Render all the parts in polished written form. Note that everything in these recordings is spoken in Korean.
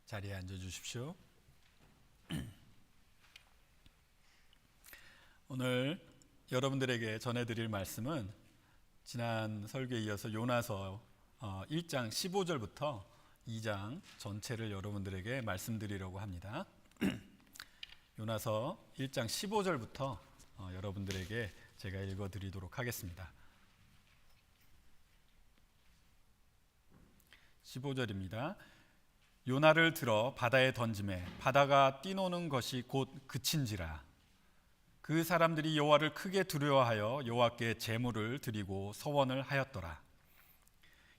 자리에 앉아 주십시오. 오늘 여러분들에게 전해드릴 말씀은 지난 설교에 이어서 요나서 1장 15절부터 2장 전체를 여러분들에게 말씀드리려고 합니다. 요나서 1장 15절부터 여러분들에게 제가 읽어드리도록 하겠습니다. 15절입니다. 요나를 들어 바다에 던지매 바다가 뛰노는 것이 곧 그친지라. 그 사람들이 여호와를 크게 두려워하여 여호와께 제물을 드리고 서원을 하였더라.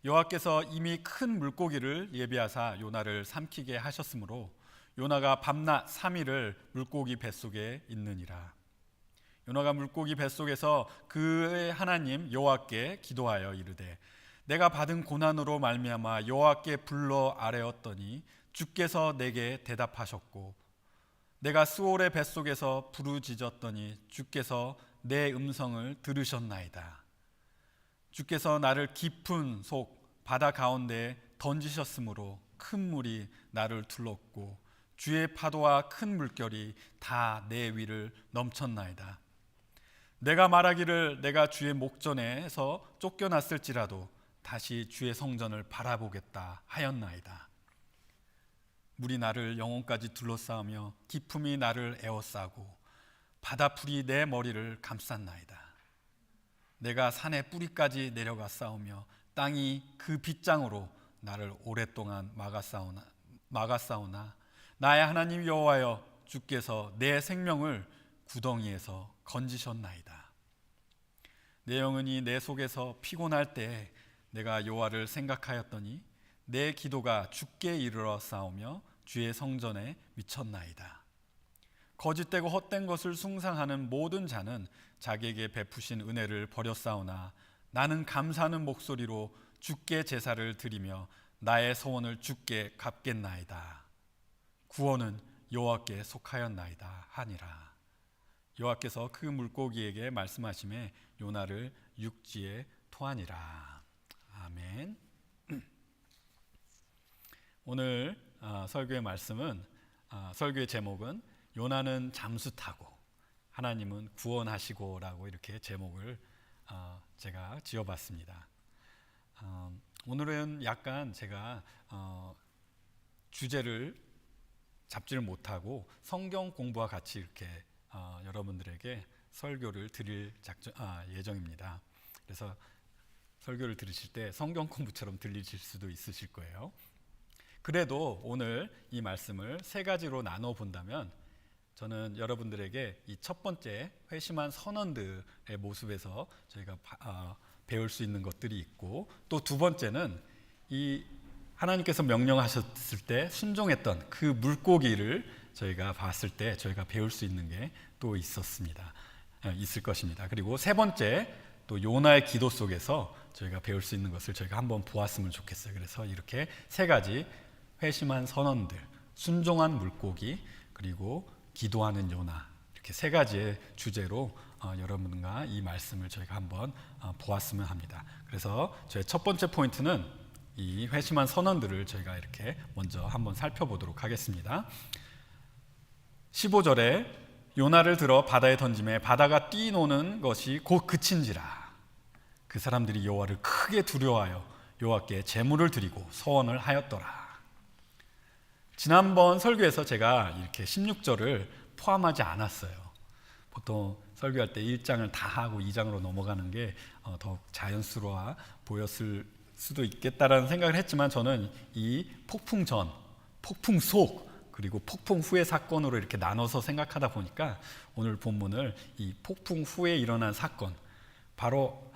여호와께서 이미 큰 물고기를 예비하사 요나를 삼키게 하셨으므로 요나가 밤낮 3일을 물고기 뱃속에 있느니라. 요나가 물고기 뱃속에서 그의 하나님 여호와께 기도하여 이르되 내가 받은 고난으로 말미암아 여호와께 불러 아뢰었더니 주께서 내게 대답하셨고 내가 스올의 뱃속에서 부르짖었더니 주께서 내 음성을 들으셨나이다. 주께서 나를 깊은 속 바다 가운데에 던지셨으므로 큰 물이 나를 둘렀고 주의 파도와 큰 물결이 다 내 위를 넘쳤나이다. 내가 말하기를 내가 주의 목전에서 쫓겨났을지라도 다시 주의 성전을 바라보겠다 하였나이다. 물이 나를 영혼까지 둘러싸으며 기품이 나를 에워싸고 바다풀이 내 머리를 감쌌나이다. 내가 산의 뿌리까지 내려가 싸우며 땅이 그 빗장으로 나를 오랫동안 막았사오나 나의 하나님 여호와여 주께서 내 생명을 구덩이에서 건지셨나이다. 내 영혼이 내 속에서 피곤할 때 내가 여호와를 생각하였더니 내 기도가 주께 이르러 싸우며 주의 성전에 미쳤나이다. 거짓되고 헛된 것을 숭상하는 모든 자는 자기에게 베푸신 은혜를 버렸사오나 나는 감사하는 목소리로 주께 제사를 드리며 나의 소원을 주께 갚겠나이다. 구원은 여호와께 속하였나이다 하니라. 여호와께서 그 물고기에게 말씀하시매 요나를 육지에 토하니라. 아멘. 오늘 설교의 말씀은 설교의 제목은 요나는 잠수 타고 하나님은 구원하시고라고 이렇게 제목을 제가 지어봤습니다. 오늘은 약간 제가 주제를 잡지를 못하고 성경 공부와 같이 이렇게 여러분들에게 설교를 드릴 예정입니다. 그래서 설교를 들으실 때 성경 공부처럼 들리실 수도 있으실 거예요. 그래도 오늘 이 말씀을 세 가지로 나눠 본다면 저는 여러분들에게 이 첫 번째 회심한 선원들의 모습에서 저희가 배울 수 있는 것들이 있고, 또 두 번째는 이 하나님께서 명령하셨을 때 순종했던 그 물고기를 저희가 봤을 때 저희가 배울 수 있는 게 또 있을 것입니다. 그리고 세 번째 또 요나의 기도 속에서 저희가 배울 수 있는 것을 저희가 한번 보았으면 좋겠어요. 그래서 이렇게 세 가지 회심한 선원들, 순종한 물고기, 그리고 기도하는 요나, 이렇게 세 가지의 주제로 여러분과 이 말씀을 저희가 한번 보았으면 합니다. 그래서 저희 첫 번째 포인트는 이 회심한 선원들을 저희가 이렇게 먼저 한번 살펴보도록 하겠습니다. 15절에 요나를 들어 바다에 던지매 바다가 뛰노는 것이 곧 그친지라. 그 사람들이 여호와를 크게 두려워하여 여호와께 제물을 드리고 서원을 하였더라. 지난번 설교에서 제가 이렇게 16절을 포함하지 않았어요. 보통 설교할 때 1장을 다 하고 2장으로 넘어가는 게 더욱 자연스러워 보였을 수도 있겠다라는 생각을 했지만 저는 이 폭풍 전, 폭풍 속, 그리고 폭풍 후의 사건으로 이렇게 나눠서 생각하다 보니까 오늘 본문을 이 폭풍 후에 일어난 사건, 바로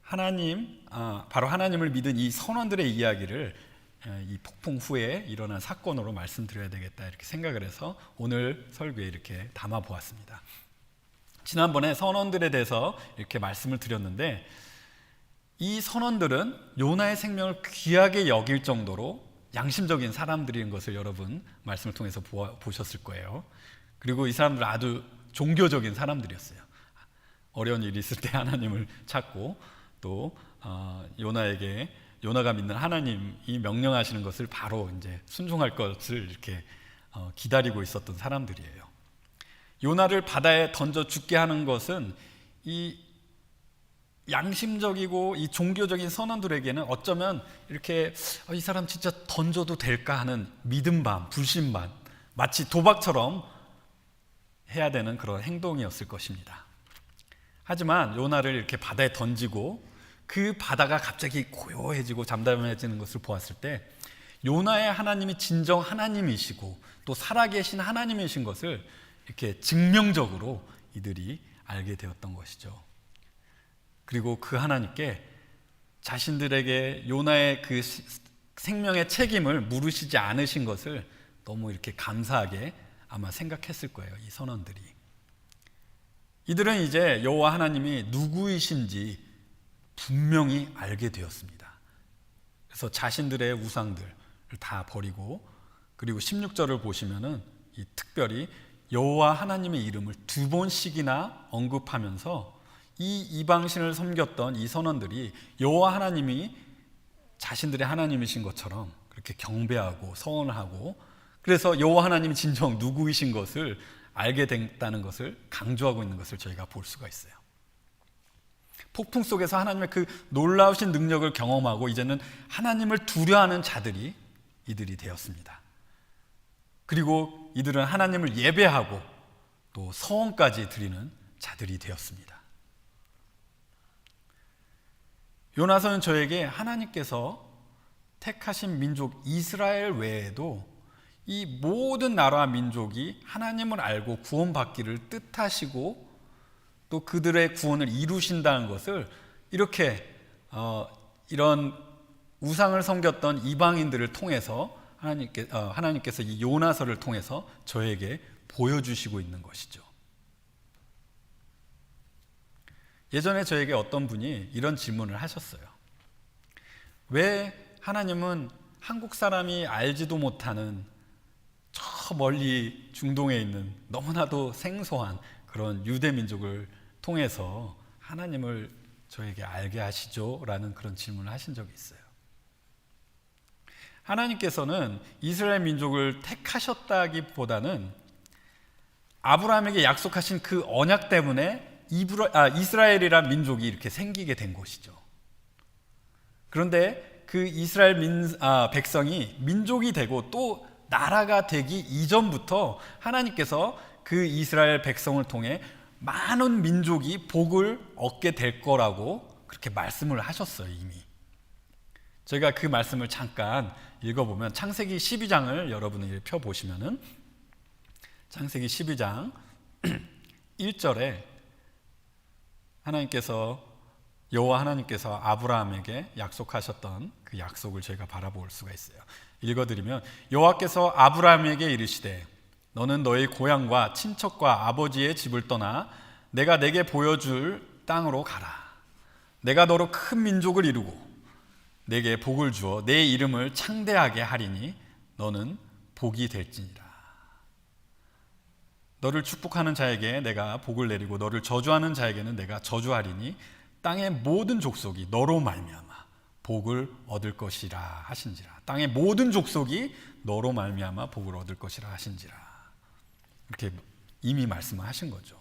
하나님을 믿은 이 선원들의 이야기를 이 폭풍 후에 일어난 사건으로 말씀드려야 되겠다 이렇게 생각을 해서 오늘 설교에 이렇게 담아 보았습니다. 지난번에 선원들에 대해서 이렇게 말씀을 드렸는데 이 선원들은 요나의 생명을 귀하게 여길 정도로 양심적인 사람들인 것을 여러분 말씀을 통해서 보셨을 거예요. 그리고 이 사람들은 아주 종교적인 사람들이었어요. 어려운 일이 있을 때 하나님을 찾고 또 요나에게 요나가 믿는 하나님이 명령하시는 것을 바로 이제 순종할 것을 이렇게 기다리고 있었던 사람들이에요. 요나를 바다에 던져 죽게 하는 것은 이 양심적이고 이 종교적인 선원들에게는 어쩌면 이렇게 이 사람 진짜 던져도 될까 하는 믿음 반, 불신 반, 마치 도박처럼 해야 되는 그런 행동이었을 것입니다. 하지만 요나를 이렇게 바다에 던지고 그 바다가 갑자기 고요해지고 잠잠해지는 것을 보았을 때 요나의 하나님이 진정 하나님이시고 또 살아계신 하나님이신 것을 이렇게 증명적으로 이들이 알게 되었던 것이죠. 그리고 그 하나님께 자신들에게 요나의 그 생명의 책임을 물으시지 않으신 것을 너무 이렇게 감사하게 아마 생각했을 거예요, 이 선원들이. 이들은 이제 여호와 하나님이 누구이신지 분명히 알게 되었습니다. 그래서 자신들의 우상들을 다 버리고, 그리고 16절을 보시면은 이 특별히 여호와 하나님의 이름을 2번씩이나 언급하면서 이 이방신을 섬겼던 이 선원들이 여호와 하나님이 자신들의 하나님이신 것처럼 그렇게 경배하고 서원을 하고, 그래서 여호와 하나님이 진정 누구이신 것을 알게 됐다는 것을 강조하고 있는 것을 저희가 볼 수가 있어요. 폭풍 속에서 하나님의 그 놀라우신 능력을 경험하고 이제는 하나님을 두려워하는 자들이 이들이 되었습니다. 그리고 이들은 하나님을 예배하고 또 서원까지 드리는 자들이 되었습니다. 요나서는 저에게 하나님께서 택하신 민족 이스라엘 외에도 이 모든 나라와 민족이 하나님을 알고 구원받기를 뜻하시고 또 그들의 구원을 이루신다는 것을 이렇게 이런 우상을 섬겼던 이방인들을 통해서 하나님께서 이 요나서를 통해서 저에게 보여주시고 있는 것이죠. 예전에 저에게 어떤 분이 이런 질문을 하셨어요. 왜 하나님은 한국 사람이 알지도 못하는 저 멀리 중동에 있는 너무나도 생소한 그런 유대 민족을 통해서 하나님을 저에게 알게 하시죠? 라는 그런 질문을 하신 적이 있어요. 하나님께서는 이스라엘 민족을 택하셨다기보다는 아브라함에게 약속하신 그 언약 때문에 이스라엘이란 민족이 이렇게 생기게 된 것이죠. 그런데 그 이스라엘 백성이 민족이 되고 또 나라가 되기 이전부터 하나님께서 그 이스라엘 백성을 통해 많은 민족이 복을 얻게 될 거라고 그렇게 말씀을 하셨어요, 이미. 저희가 그 말씀을 잠깐 읽어보면 창세기 12장을 여러분이 펴보시면은 창세기 12장 1절에 여호와 하나님께서 아브라함에게 약속하셨던 그 약속을 저희가 바라볼 수가 있어요. 읽어드리면 여호와께서 아브라함에게 이르시되 너는 너의 고향과 친척과 아버지의 집을 떠나 내가 내게 보여줄 땅으로 가라. 내가 너로 큰 민족을 이루고 내게 복을 주어 내 이름을 창대하게 하리니 너는 복이 될지니라. 너를 축복하는 자에게 내가 복을 내리고 너를 저주하는 자에게는 내가 저주하리니 땅의 모든 족속이 너로 말미암아 복을 얻을 것이라 하신지라. 땅의 모든 족속이 너로 말미암아 복을 얻을 것이라 하신지라. 이렇게 이미 말씀을 하신 거죠.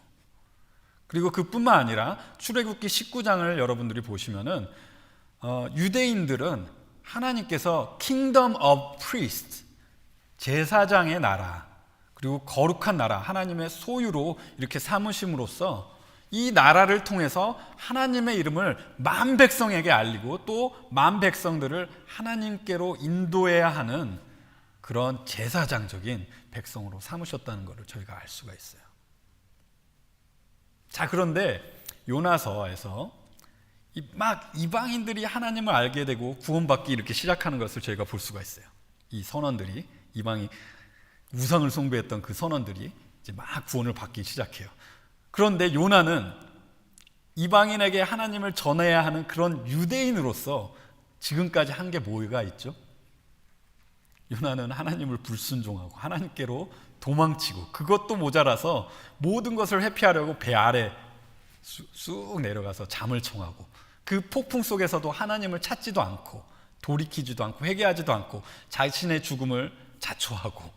그리고 그뿐만 아니라 출애굽기 19장을 여러분들이 보시면은 유대인들은 하나님께서 Kingdom of Priests, 제사장의 나라, 그리고 거룩한 나라, 하나님의 소유로 이렇게 삼으심으로써 이 나라를 통해서 하나님의 이름을 만 백성에게 알리고 또 만 백성들을 하나님께로 인도해야 하는 그런 제사장적인 백성으로 삼으셨다는 것을 저희가 알 수가 있어요. 자, 그런데 요나서에서 막 이방인들이 하나님을 알게 되고 구원받기 이렇게 시작하는 것을 저희가 볼 수가 있어요. 이 선원들이, 이방인 우상을 숭배했던 그 선원들이 이제 막 구원을 받기 시작해요. 그런데 요나는 이방인에게 하나님을 전해야 하는 그런 유대인으로서 지금까지 한 게 뭐가 있죠? 요나는 하나님을 불순종하고 하나님께로 도망치고 그것도 모자라서 모든 것을 회피하려고 배 아래 쑥 내려가서 잠을 청하고 그 폭풍 속에서도 하나님을 찾지도 않고 돌이키지도 않고 회개하지도 않고 자신의 죽음을 자초하고.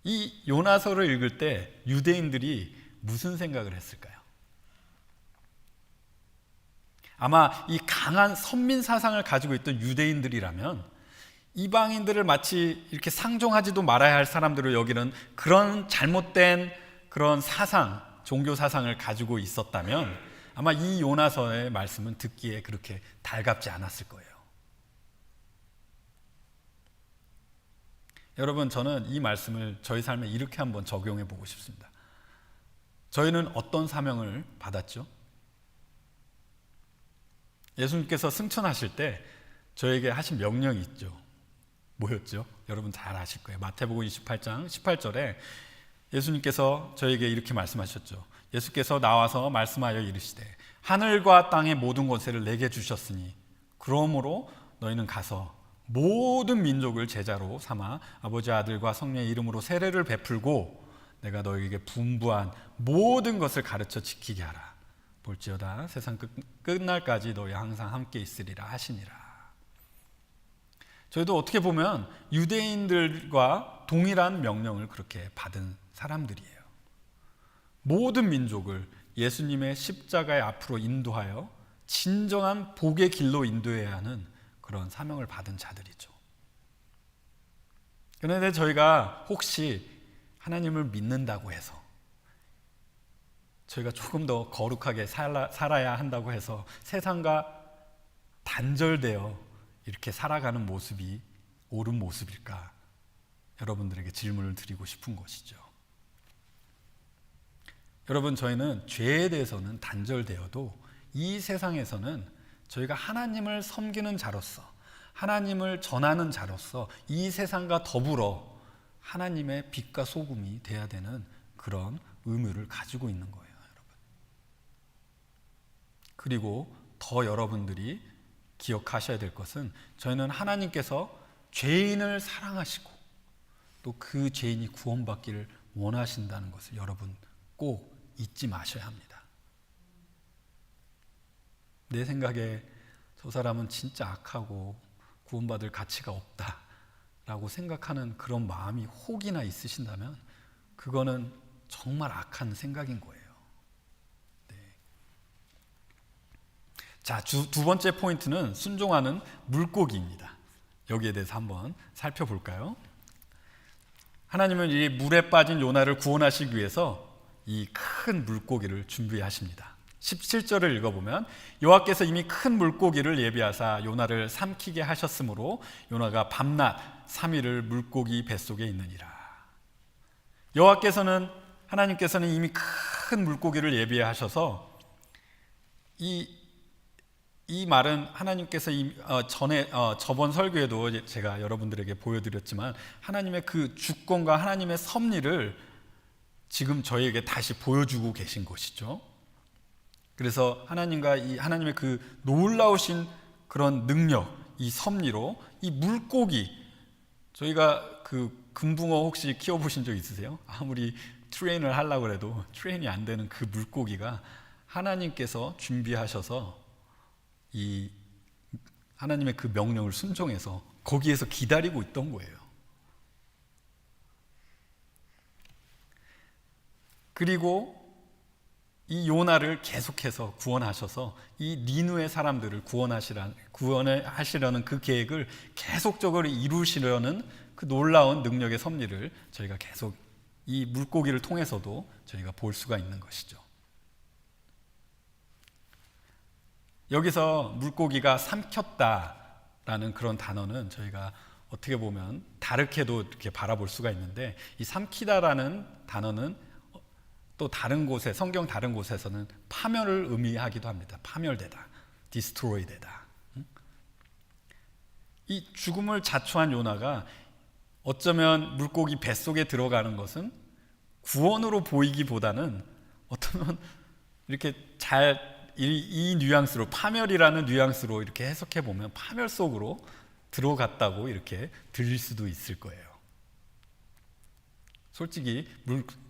이 요나서를 읽을 때 유대인들이 무슨 생각을 했을까요? 아마 이 강한 선민 사상을 가지고 있던 유대인들이라면 이방인들을 마치 이렇게 상종하지도 말아야 할 사람들을 여기는 그런 잘못된 그런 사상, 종교 사상을 가지고 있었다면 아마 이 요나서의 말씀은 듣기에 그렇게 달갑지 않았을 거예요. 여러분, 저는 이 말씀을 저희 삶에 이렇게 한번 적용해 보고 싶습니다. 저희는 어떤 사명을 받았죠? 예수님께서 승천하실 때 저에게 하신 명령이 있죠. 뭐였죠? 여러분 잘 아실 거예요. 마태복음 28장 18절에 예수님께서 저에게 이렇게 말씀하셨죠. 예수께서 나와서 말씀하여 이르시되 하늘과 땅의 모든 권세를 내게 주셨으니 그러므로 너희는 가서 모든 민족을 제자로 삼아 아버지 아들과 성령의 이름으로 세례를 베풀고 내가 너희에게 분부한 모든 것을 가르쳐 지키게 하라. 볼지어다 세상 끝날까지 너희 항상 함께 있으리라 하시니라. 저희도 어떻게 보면 유대인들과 동일한 명령을 그렇게 받은 사람들이에요. 모든 민족을 예수님의 십자가의 앞으로 인도하여 진정한 복의 길로 인도해야 하는 그런 사명을 받은 자들이죠. 그런데 저희가 혹시 하나님을 믿는다고 해서 저희가 조금 더 거룩하게 살아야 한다고 해서 세상과 단절되어 이렇게 살아가는 모습이 옳은 모습일까? 여러분들에게 질문을 드리고 싶은 것이죠. 여러분, 저희는 죄에 대해서는 단절되어도 이 세상에서는 저희가 하나님을 섬기는 자로서, 하나님을 전하는 자로서 이 세상과 더불어 하나님의 빛과 소금이 돼야 되는 그런 의무를 가지고 있는 거예요, 여러분. 그리고 더 여러분들이 기억하셔야 될 것은 저희는 하나님께서 죄인을 사랑하시고 또 그 죄인이 구원받기를 원하신다는 것을 여러분 꼭 잊지 마셔야 합니다. 내 생각에 저 사람은 진짜 악하고 구원받을 가치가 없다라고 생각하는 그런 마음이 혹이나 있으신다면 그거는 정말 악한 생각인 거예요. 자, 두 번째 포인트는 순종하는 물고기입니다. 여기에 대해서 한번 살펴볼까요? 하나님은 이 물에 빠진 요나를 구원하시기 위해서 이 큰 물고기를 준비하십니다. 17절을 읽어보면 여호와께서 이미 큰 물고기를 예비하사 요나를 삼키게 하셨으므로 요나가 밤낮 3일을 물고기 뱃속에 있느니라. 하나님께서는 이미 큰 물고기를 예비하셔서 이 말은 하나님께서 저번 설교에도 제가 여러분들에게 보여드렸지만 하나님의 그 주권과 하나님의 섭리를 지금 저희에게 다시 보여주고 계신 것이죠. 그래서 하나님의 그 놀라우신 그런 능력, 이 섭리로 이 물고기, 저희가 그 금붕어 혹시 키워보신 적 있으세요? 아무리 트레인을 하려고 해도 트레인이 안 되는 그 물고기가 하나님께서 준비하셔서 이 하나님의 그 명령을 순종해서 거기에서 기다리고 있던 거예요. 그리고 이 요나를 계속해서 구원하셔서 이 니느웨 사람들을 구원하시려는 그 계획을 계속적으로 이루시려는 그 놀라운 능력의 섭리를 저희가 계속 이 물고기를 통해서도 저희가 볼 수가 있는 것이죠. 여기서 물고기가 삼켰다라는 그런 단어는 저희가 어떻게 보면 다르게도 이렇게 바라볼 수가 있는데, 이 삼키다라는 단어는 또 다른 곳에, 성경 다른 곳에서는 파멸을 의미하기도 합니다. 파멸되다, 디스트로이되다. 이 죽음을 자초한 요나가 어쩌면 물고기 뱃속에 들어가는 것은 구원으로 보이기보다는 어쩌면 이렇게 이 뉘앙스로, 파멸이라는 뉘앙스로 이렇게 해석해 보면 파멸 속으로 들어갔다고 이렇게 들릴 수도 있을 거예요. 솔직히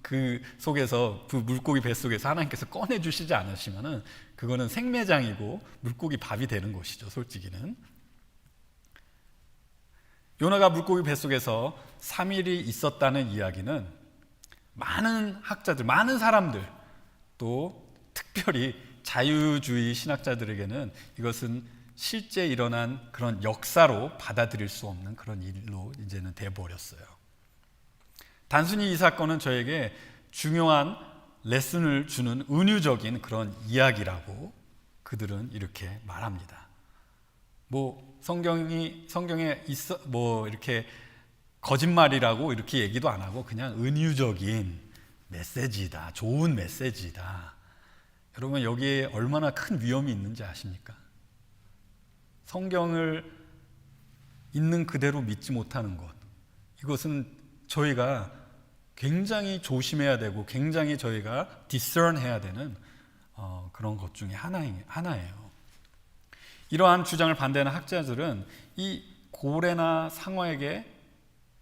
그 속에서 그 물고기 뱃속에서 하나님께서 꺼내주시지 않으시면은 그거는 생매장이고 물고기 밥이 되는 것이죠. 솔직히는. 요나가 물고기 뱃속에서 3일이 있었다는 이야기는 많은 학자들, 많은 사람들, 또 특별히 자유주의 신학자들에게는 이것은 실제 일어난 그런 역사로 받아들일 수 없는 그런 일로 이제는 돼버렸어요. 단순히 이 사건은 저에게 중요한 레슨을 주는 은유적인 그런 이야기라고 그들은 이렇게 말합니다. 성경에 있어 이렇게 거짓말이라고 이렇게 얘기도 안 하고 그냥 은유적인 메시지다, 좋은 메시지다. 여러분, 여기에 얼마나 큰 위험이 있는지 아십니까? 성경을 있는 그대로 믿지 못하는 것, 이것은 저희가 굉장히 조심해야 되고 굉장히 저희가 discern해야 되는 그런 것 중에 하나예요. 이러한 주장을 반대하는 학자들은 이 고래나 상어에게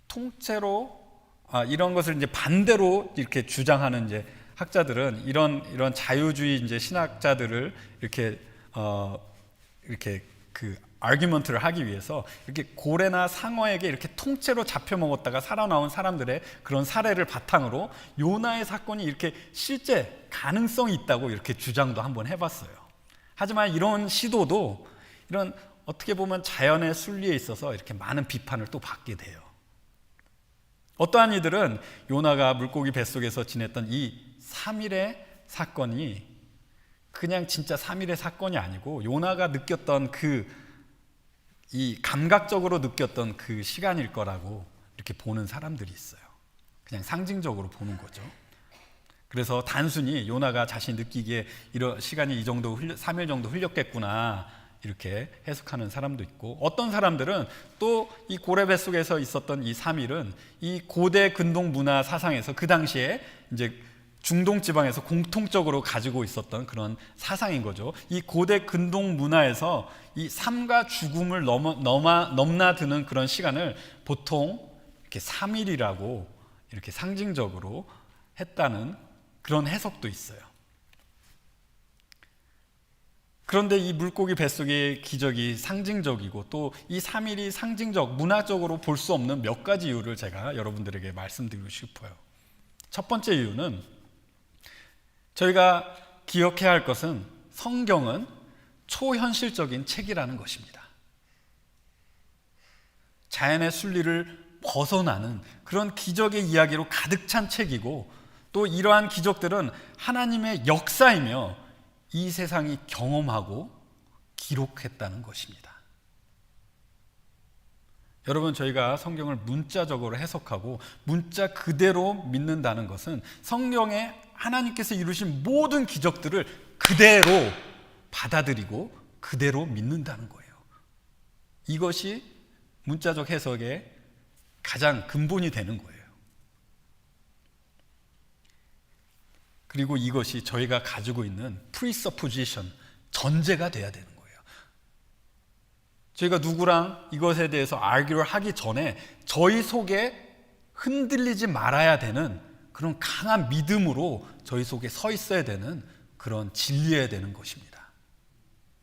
통째로 이런 것을 이제 반대로 이렇게 주장하는 이제 학자들은 이런 자유주의 이제 신학자들을 이렇게 그 아규먼트를 하기 위해서 이렇게 고래나 상어에게 이렇게 통째로 잡혀 먹었다가 살아나온 사람들의 그런 사례를 바탕으로 요나의 사건이 이렇게 실제 가능성이 있다고 이렇게 주장도 한번 해봤어요. 하지만 이런 시도도 이런 어떻게 보면 자연의 순리에 있어서 이렇게 많은 비판을 또 받게 돼요. 어떠한 이들은 요나가 물고기 뱃속에서 지냈던 이 3일의 사건이 그냥 진짜 3일의 사건이 아니고 요나가 느꼈던 이 감각적으로 느꼈던 그 시간일 거라고 이렇게 보는 사람들이 있어요. 그냥 상징적으로 보는 거죠. 그래서 단순히 요나가 자신이 느끼기에 이런 시간이 이 정도 3일 정도 흘렸겠구나 이렇게 해석하는 사람도 있고, 어떤 사람들은 또 이 고래 뱃속에서 있었던 이 3일은 이 고대 근동 문화 사상에서 그 당시에 이제 중동 지방에서 공통적으로 가지고 있었던 그런 사상인 거죠. 이 고대 근동 문화에서 이 삶과 죽음을 넘나드는 그런 시간을 보통 이렇게 3일이라고 이렇게 상징적으로 했다는 그런 해석도 있어요. 그런데 이 물고기 뱃속의 기적이 상징적이고 또 이 3일이 상징적, 문화적으로 볼 수 없는 몇 가지 이유를 제가 여러분들에게 말씀드리고 싶어요. 첫 번째 이유는 저희가 기억해야 할 것은 성경은 초현실적인 책이라는 것입니다. 자연의 순리를 벗어나는 그런 기적의 이야기로 가득 찬 책이고, 또 이러한 기적들은 하나님의 역사이며 이 세상이 경험하고 기록했다는 것입니다. 여러분, 저희가 성경을 문자적으로 해석하고 문자 그대로 믿는다는 것은 성경에 하나님께서 이루신 모든 기적들을 그대로 받아들이고 그대로 믿는다는 거예요. 이것이 문자적 해석의 가장 근본이 되는 거예요. 그리고 이것이 저희가 가지고 있는 presupposition, 전제가 돼야 되는 거예요. 저희가 누구랑 이것에 대해서 argue를 하기 전에 저희 속에 흔들리지 말아야 되는 그런 강한 믿음으로 저희 속에 서 있어야 되는 그런 진리여야 되는 것입니다.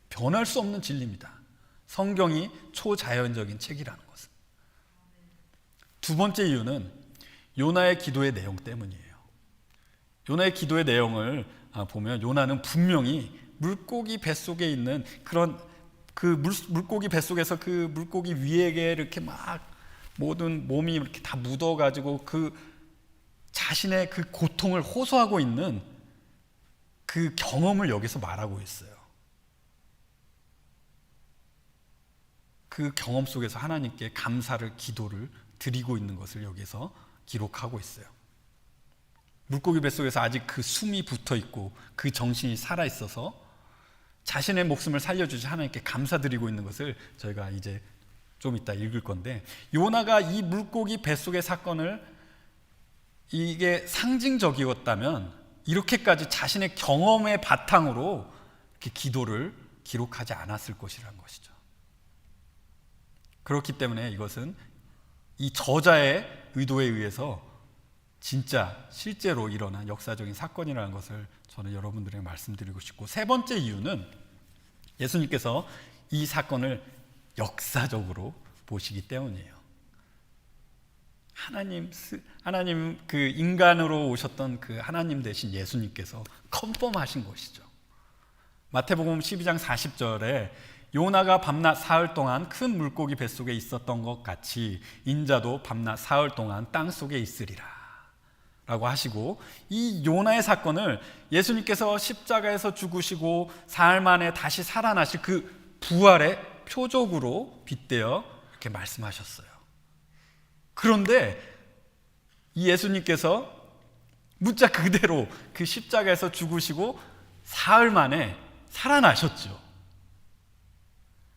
변할 수 없는 진리입니다. 성경이 초자연적인 책이라는 것은. 두 번째 이유는 요나의 기도의 내용 때문이에요. 요나의 기도의 내용을 보면 요나는 분명히 물고기 뱃속에 있는 그런 물고기 뱃속에서 그 물고기 위에게 이렇게 막 모든 몸이 이렇게 다 묻어가지고 자신의 그 고통을 호소하고 있는 그 경험을 여기서 말하고 있어요. 그 경험 속에서 하나님께 감사를, 기도를 드리고 있는 것을 여기서 기록하고 있어요. 물고기 뱃속에서 아직 그 숨이 붙어 있고 그 정신이 살아 있어서 자신의 목숨을 살려주시 하나님께 감사드리고 있는 것을 저희가 이제 좀 이따 읽을 건데, 요나가 이 물고기 뱃속의 사건을 이게 상징적이었다면 이렇게까지 자신의 경험의 바탕으로 이렇게 기도를 기록하지 않았을 것이라는 것이죠. 그렇기 때문에 이것은 이 저자의 의도에 의해서 진짜 실제로 일어난 역사적인 사건이라는 것을 저는 여러분들에게 말씀드리고 싶고, 세 번째 이유는 예수님께서 이 사건을 역사적으로 보시기 때문이에요. 하나님 그 인간으로 오셨던 그 하나님 대신 예수님께서 컨펌하신 것이죠. 마태복음 12장 40절에 요나가 밤낮 사흘 동안 큰 물고기 뱃속에 있었던 것 같이 인자도 밤낮 사흘 동안 땅 속에 있으리라 라고 하시고, 이 요나의 사건을 예수님께서 십자가에서 죽으시고 사흘 만에 다시 살아나실 그 부활의 표적으로 빗대어 이렇게 말씀하셨어요. 그런데 이 예수님께서 문자 그대로 그 십자가에서 죽으시고 사흘 만에 살아나셨죠.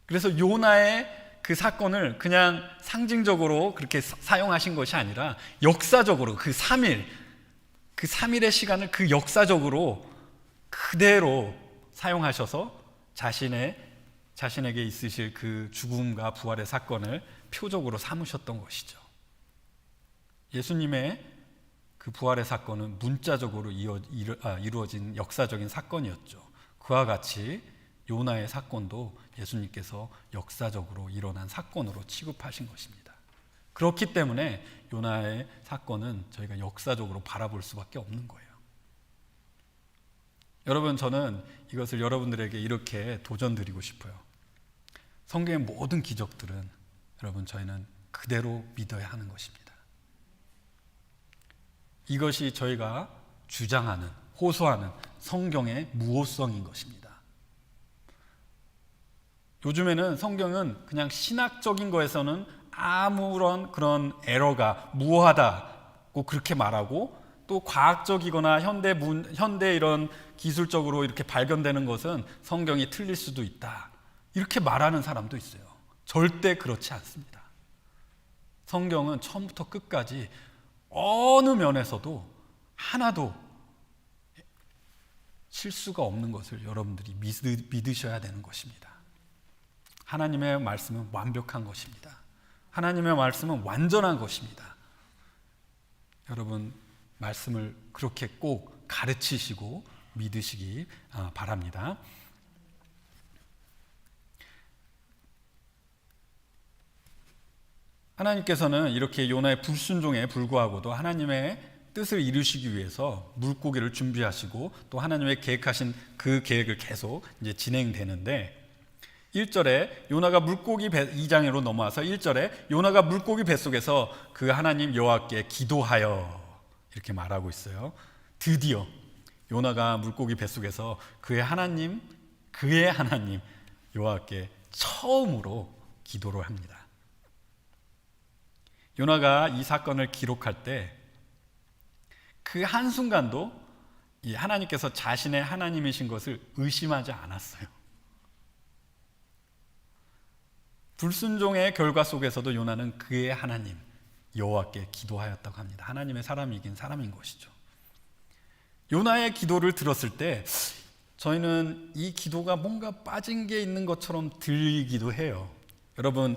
그래서 요나의 그 사건을 그냥 상징적으로 그렇게 사용하신 것이 아니라 역사적으로 그 3일의 시간을 그 역사적으로 그대로 사용하셔서 자신에게 있으실 그 죽음과 부활의 사건을 표적으로 삼으셨던 것이죠. 예수님의 그 부활의 사건은 문자적으로 이루어진 역사적인 사건이었죠. 그와 같이 요나의 사건도 예수님께서 역사적으로 일어난 사건으로 취급하신 것입니다. 그렇기 때문에 요나의 사건은 저희가 역사적으로 바라볼 수밖에 없는 거예요. 여러분, 저는 이것을 여러분들에게 이렇게 도전드리고 싶어요. 성경의 모든 기적들은 여러분, 저희는 그대로 믿어야 하는 것입니다. 이것이 저희가 주장하는, 호소하는 성경의 무호성인 것입니다. 요즘에는 성경은 그냥 신학적인 거에서는 아무런 그런 에러가 무효하다고 그렇게 말하고, 또 과학적이거나 현대 이런 기술적으로 이렇게 발견되는 것은 성경이 틀릴 수도 있다, 이렇게 말하는 사람도 있어요. 절대 그렇지 않습니다. 성경은 처음부터 끝까지 어느 면에서도 하나도 실수가 없는 것을 여러분들이 믿으셔야 되는 것입니다. 하나님의 말씀은 완벽한 것입니다. 하나님의 말씀은 완전한 것입니다. 여러분, 말씀을 그렇게 꼭 가르치시고 믿으시기 바랍니다. 하나님께서는 이렇게 요나의 불순종에 불구하고도 하나님의 뜻을 이루시기 위해서 물고기를 준비하시고 또 하나님의 계획하신 그 계획을 계속 이제 진행되는데, 1절에 요나가 물고기 2장으로 넘어와서 1절에 요나가 물고기 뱃속에서 그 하나님 여호와께 기도하여 이렇게 말하고 있어요. 드디어 요나가 물고기 뱃속에서 그의 하나님 여호와께 처음으로 기도를 합니다. 요나가 이 사건을 기록할 때 그 한순간도 이 하나님께서 자신의 하나님이신 것을 의심하지 않았어요. 불순종의 결과 속에서도 요나는 그의 하나님 여호와께 기도하였다고 합니다. 하나님의 사람이긴 사람인 것이죠. 요나의 기도를 들었을 때 저희는 이 기도가 뭔가 빠진 게 있는 것처럼 들리기도 해요. 여러분,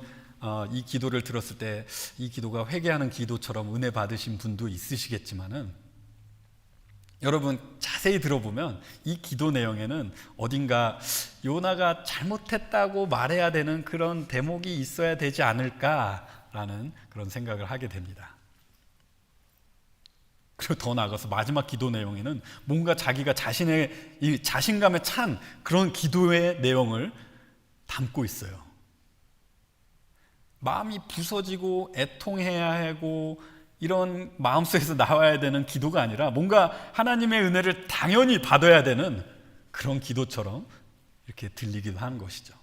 이 기도를 들었을 때 이 기도가 회개하는 기도처럼 은혜 받으신 분도 있으시겠지만은, 여러분 자세히 들어보면 이 기도 내용에는 어딘가 요나가 잘못했다고 말해야 되는 그런 대목이 있어야 되지 않을까라는 그런 생각을 하게 됩니다. 그리고 더 나아가서 마지막 기도 내용에는 뭔가 자기가 자신의 이 자신감에 찬 그런 기도의 내용을 담고 있어요. 마음이 부서지고 애통해야 하고 이런 마음속에서 나와야 되는 기도가 아니라 뭔가 하나님의 은혜를 당연히 받아야 되는 그런 기도처럼 이렇게 들리기도 하는 것이죠.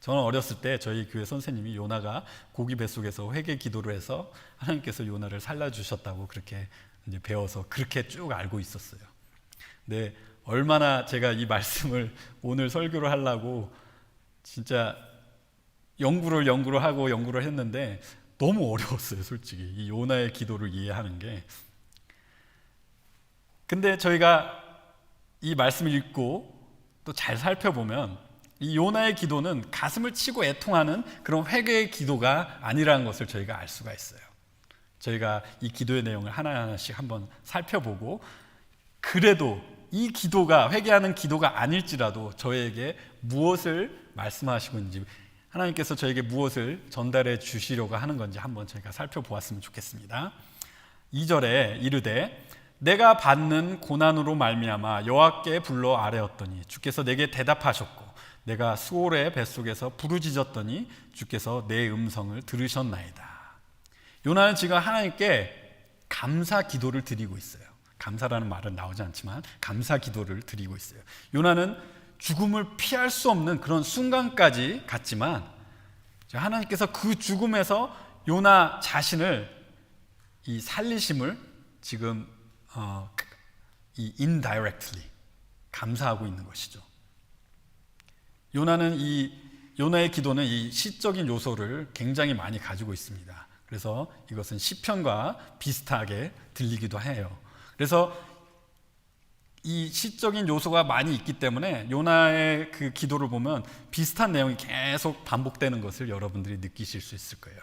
저는 어렸을 때 저희 교회 선생님이 요나가 고기 뱃속에서 회개 기도를 해서 하나님께서 요나를 살려주셨다고 그렇게 이제 배워서 그렇게 쭉 알고 있었어요. 근데 얼마나 제가 이 말씀을 오늘 설교를 하려고 진짜 연구를 하고 연구를 했는데 너무 어려웠어요, 솔직히. 이 요나의 기도를 이해하는 게. 근데 저희가 이 말씀을 읽고 또 잘 살펴보면 이 요나의 기도는 가슴을 치고 애통하는 그런 회개의 기도가 아니라는 것을 저희가 알 수가 있어요. 저희가 이 기도의 내용을 하나하나씩 한번 살펴보고, 그래도 이 기도가 회개하는 기도가 아닐지라도 저에게 무엇을 말씀하시고 있는지, 하나님께서 저에게 무엇을 전달해 주시려고 하는 건지 한번 저희가 살펴보았으면 좋겠습니다. 2절에 이르되 내가 받는 고난으로 말미암아 여호와께 불러 아뢰었더니 주께서 내게 대답하셨고 내가 수월의 뱃속에서 부르짖었더니 주께서 내 음성을 들으셨나이다. 요나는 지금 하나님께 감사 기도를 드리고 있어요. 감사라는 말은 나오지 않지만 감사 기도를 드리고 있어요. 요나는 죽음을 피할 수 없는 그런 순간까지 갔지만 하나님께서 그 죽음에서 요나 자신을 이 살리심을 지금 이 indirectly 감사하고 있는 것이죠. 요나의 기도는 이 시적인 요소를 굉장히 많이 가지고 있습니다. 그래서 이것은 시편과 비슷하게 들리기도 해요. 그래서 이 시적인 요소가 많이 있기 때문에 요나의 그 기도를 보면 비슷한 내용이 계속 반복되는 것을 여러분들이 느끼실 수 있을 거예요.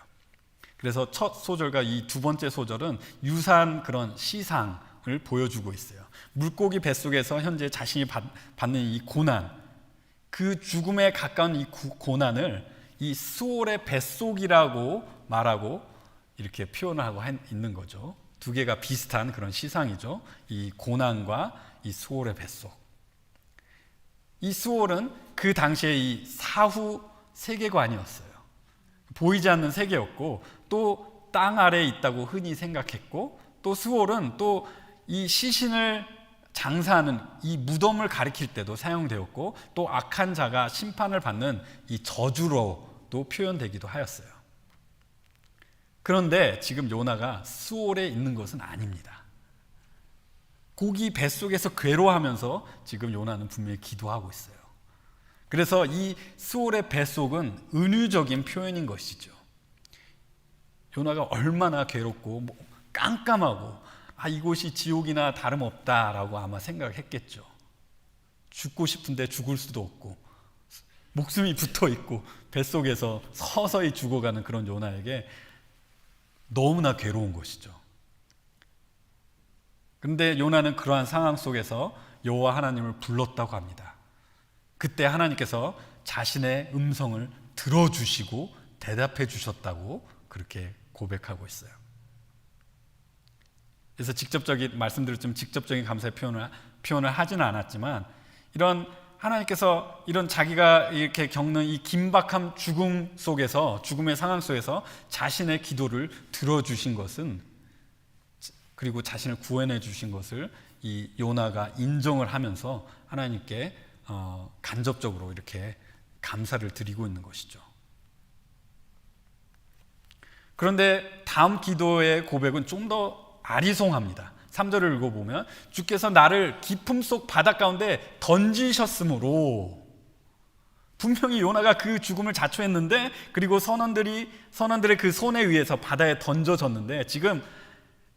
그래서 첫 소절과 이 두 번째 소절은 유사한 그런 시상을 보여주고 있어요. 물고기 뱃속에서 현재 자신이 받는 이 고난, 그 죽음에 가까운 이 고난을 이 수올의 뱃속이라고 말하고 이렇게 표현을 하고 있는 거죠. 두 개가 비슷한 그런 시상이죠. 이 고난과 이 수올의 뱃속. 이 수올은 그 당시에 이 사후 세계관이었어요. 보이지 않는 세계였고 또 땅 아래에 있다고 흔히 생각했고, 또 수올은 또 이 시신을 장사하는 이 무덤을 가리킬 때도 사용되었고, 또 악한 자가 심판을 받는 이 저주로도 표현되기도 하였어요. 그런데 지금 요나가 수올에 있는 것은 아닙니다. 고기 뱃속에서 괴로워하면서 지금 요나는 분명히 기도하고 있어요. 그래서 이 수올의 뱃속은 은유적인 표현인 것이죠. 요나가 얼마나 괴롭고 깜깜하고 이곳이 지옥이나 다름없다라고 아마 생각했겠죠. 죽고 싶은데 죽을 수도 없고 목숨이 붙어있고 뱃속에서 서서히 죽어가는 그런 요나에게 너무나 괴로운 것이죠. 그런데 요나는 그러한 상황 속에서 여호와 하나님을 불렀다고 합니다. 그때 하나님께서 자신의 음성을 들어주시고 대답해 주셨다고 그렇게 고백하고 있어요. 그래서 직접적인 말씀드렸지만 직접적인 감사의 표현을 하지는 않았지만, 이런 하나님께서 이런 자기가 이렇게 겪는 이 긴박한 죽음 속에서, 죽음의 상황 속에서 자신의 기도를 들어주신 것은, 그리고 자신을 구원해 주신 것을 이 요나가 인정을 하면서 하나님께 간접적으로 이렇게 감사를 드리고 있는 것이죠. 그런데 다음 기도의 고백은 좀 더 아리송합니다. 3절을 읽어보면 주께서 나를 깊음 속 바다 가운데 던지셨으므로, 분명히 요나가 그 죽음을 자초했는데, 그리고 선원들의 그 손에 의해서 바다에 던져졌는데 지금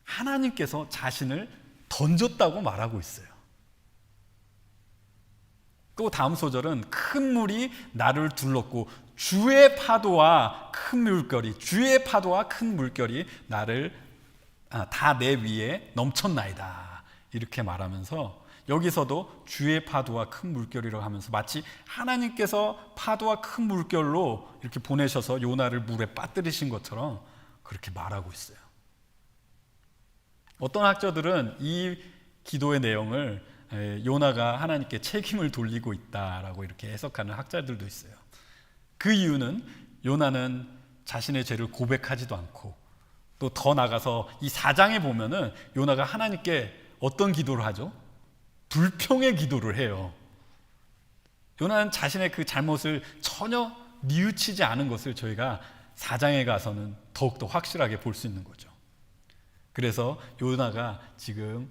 하나님께서 자신을 던졌다고 말하고 있어요. 또 다음 소절은 큰 물이 나를 둘렀고 주의 파도와 큰 물결이 나를 다 내 위에 넘쳤나이다, 이렇게 말하면서 여기서도 주의 파도와 큰 물결이라고 하면서 마치 하나님께서 파도와 큰 물결로 이렇게 보내셔서 요나를 물에 빠뜨리신 것처럼 그렇게 말하고 있어요. 어떤 학자들은 이 기도의 내용을 요나가 하나님께 책임을 돌리고 있다라고 이렇게 해석하는 학자들도 있어요. 그 이유는 요나는 자신의 죄를 고백하지도 않고, 또 더 나가서 이 4장에 보면은 요나가 하나님께 어떤 기도를 하죠? 불평의 기도를 해요. 요나는 자신의 그 잘못을 전혀 뉘우치지 않은 것을 저희가 4장에 가서는 더욱더 확실하게 볼 수 있는 거죠. 그래서 요나가 지금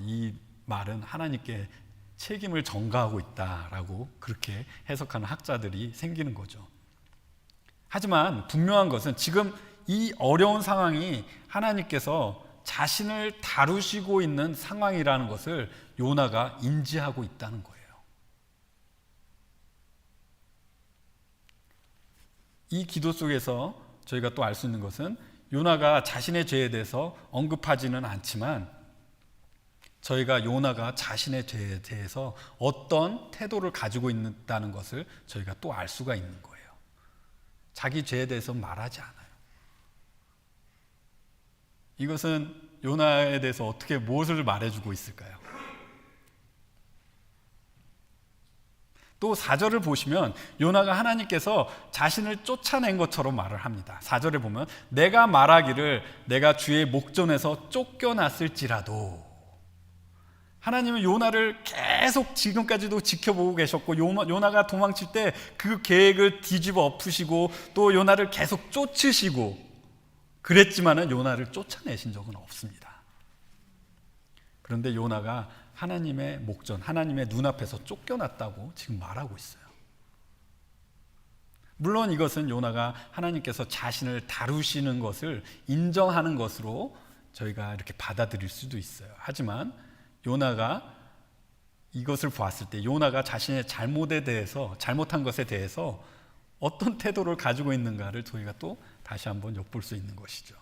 이 말은 하나님께 책임을 전가하고 있다라고 그렇게 해석하는 학자들이 생기는 거죠. 하지만 분명한 것은 지금 이 어려운 상황이 하나님께서 자신을 다루시고 있는 상황이라는 것을 요나가 인지하고 있다는 거예요. 이 기도 속에서 저희가 또 알 수 있는 것은 요나가 자신의 죄에 대해서 언급하지는 않지만 저희가 요나가 자신의 죄에 대해서 어떤 태도를 가지고 있다는 것을 저희가 또 알 수가 있는 거예요. 자기 죄에 대해서 말하지 않아요. 이것은 요나에 대해서 어떻게 무엇을 말해주고 있을까요? 또 4절을 보시면 요나가 하나님께서 자신을 쫓아낸 것처럼 말을 합니다. 4절에 보면 내가 말하기를 내가 주의 목전에서 쫓겨났을지라도, 하나님은 요나를 계속 지금까지도 지켜보고 계셨고 요나가 도망칠 때 그 계획을 뒤집어 엎으시고 또 요나를 계속 쫓으시고 그랬지만은 요나를 쫓아내신 적은 없습니다. 그런데 요나가 하나님의 목전, 하나님의 눈앞에서 쫓겨났다고 지금 말하고 있어요. 물론 이것은 요나가 하나님께서 자신을 다루시는 것을 인정하는 것으로 저희가 이렇게 받아들일 수도 있어요. 하지만 요나가 이것을 보았을 때 요나가 자신의 잘못에 대해서, 잘못한 것에 대해서 어떤 태도를 가지고 있는가를 저희가 또 다시 한번 엿볼 수 있는 것이죠.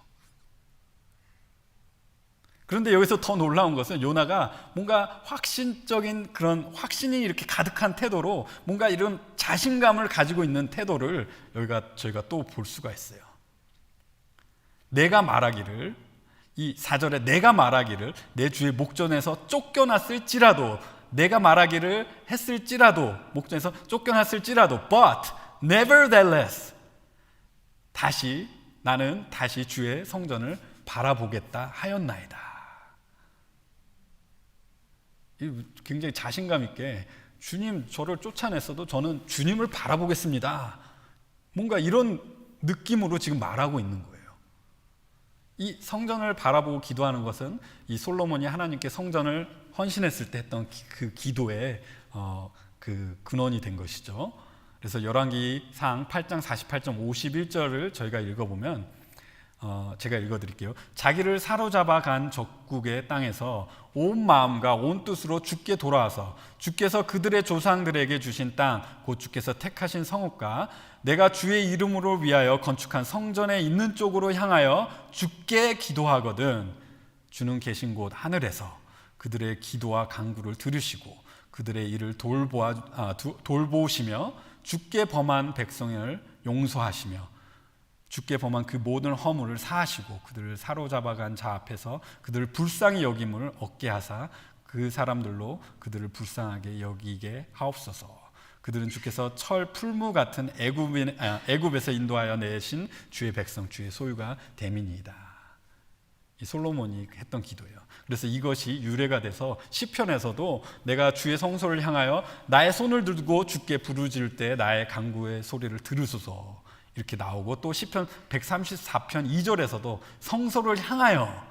그런데 여기서 더 놀라운 것은 요나가 뭔가 확신적인 그런 확신이 이렇게 가득한 태도로 뭔가 이런 자신감을 가지고 있는 태도를 저희가 또 볼 수가 있어요. 내가 말하기를, 이 4절에 내가 말하기를 내 주의 목전에서 쫓겨났을지라도, 내가 말하기를 했을지라도, 목전에서 쫓겨났을지라도, but nevertheless, 나는 다시 주의 성전을 바라보겠다 하였나이다. 굉장히 자신감 있게 주님 저를 쫓아냈어도 저는 주님을 바라보겠습니다. 뭔가 이런 느낌으로 지금 말하고 있는 거예요. 이 성전을 바라보고 기도하는 것은 이 솔로몬이 하나님께 성전을 헌신했을 때 했던 그 기도의 그 근원이 된 것이죠. 그래서 열왕기상 8장 48점 51절을 저희가 읽어보면 제가 읽어드릴게요. 자기를 사로잡아 간 적국의 땅에서 온 마음과 온 뜻으로 주께 돌아와서 주께서 그들의 조상들에게 주신 땅, 곧 주께서 택하신 성읍과 내가 주의 이름으로 위하여 건축한 성전에 있는 쪽으로 향하여 주께 기도하거든 주는 계신 곳 하늘에서 그들의 기도와 간구를 들으시고 그들의 일을 돌보시며 주께 범한 백성을 용서하시며 주께 범한 그 모든 허물을 사하시고 그들을 사로잡아간 자 앞에서 그들을 불쌍히 여김을 얻게 하사 그 사람들로 그들을 불쌍하게 여기게 하옵소서. 그들은 주께서 철 풀무 같은 애굽에서 인도하여 내신 주의 백성 주의 소유가 됨이니이다. 이 솔로몬이 했던 기도예요. 그래서 이것이 유래가 돼서 시편에서도 내가 주의 성소를 향하여 나의 손을 들고 주께 부르짖을 때 나의 간구의 소리를 들으소서 이렇게 나오고, 또 시편 134편 2절에서도 성소를 향하여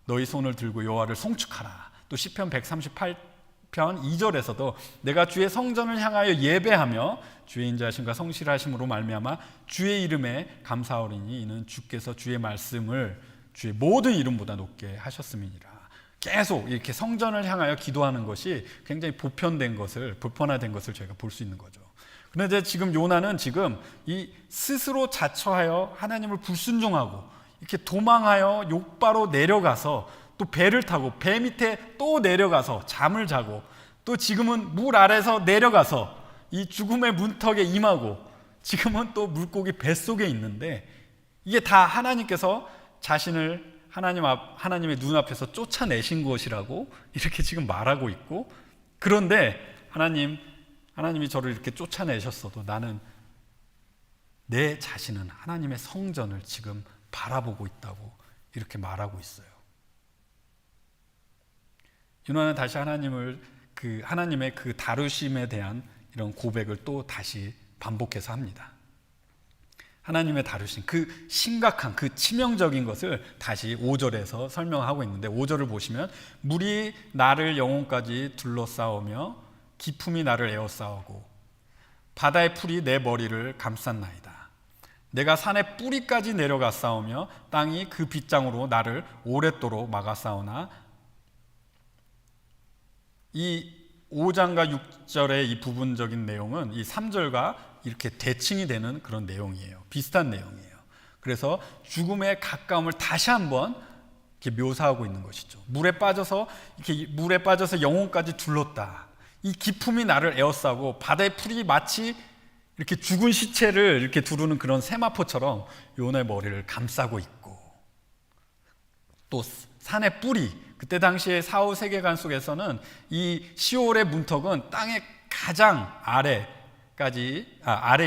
너희 손을 들고 여호와를 송축하라. 또 시편 138편 2절에서도 내가 주의 성전을 향하여 예배하며 주의 인자하심과 성실하심으로 말미암아 주의 이름에 감사하오리니 이는 주께서 주의 말씀을 주의 모든 이름보다 높게 하셨음이니라. 계속 이렇게 성전을 향하여 기도하는 것이 굉장히 보편화된 것을 저희가 볼 수 있는 거죠. 그런데 지금 요나는 지금 이 스스로 자처하여 하나님을 불순종하고 이렇게 도망하여 욥바로 내려가서 또 배를 타고 배 밑에 또 내려가서 잠을 자고 또 지금은 물 아래서 내려가서 이 죽음의 문턱에 임하고 지금은 또 물고기 뱃속에 있는데, 이게 다 하나님께서 자신을 하나님의 눈앞에서 쫓아내신 것이라고 이렇게 지금 말하고 있고, 그런데 하나님이 저를 이렇게 쫓아내셨어도 나는 내 자신은 하나님의 성전을 지금 바라보고 있다고 이렇게 말하고 있어요. 요나는 다시 하나님의 그 다루심에 대한 이런 고백을 또 다시 반복해서 합니다. 하나님의 다루심, 그 심각한, 그 치명적인 것을 다시 5절에서 설명하고 있는데, 5절을 보시면 물이 나를 영혼까지 둘러싸우며 기품이 나를 에워싸우고 바다의 풀이 내 머리를 감쌌나이다. 내가 산의 뿌리까지 내려가 싸우며 땅이 그 빗장으로 나를 오랫도록 막아 싸우나. 이 5장과 6절의 이 부분적인 내용은 이 3절과 이렇게 대칭이 되는 그런 내용이에요. 비슷한 내용이에요. 그래서 죽음의 가까움을 다시 한번 이렇게 묘사하고 있는 것이죠. 물에 빠져서 영혼까지 둘렀다. 이 기품이 나를 에워싸고 바다의 풀이 마치 이렇게 죽은 시체를 이렇게 두르는 그런 세마포처럼 요나의 머리를 감싸고 있고, 또 산의 뿌리, 그때 당시에 사후 세계관 속에서는 이 시올의 문턱은 땅의 가장 아래에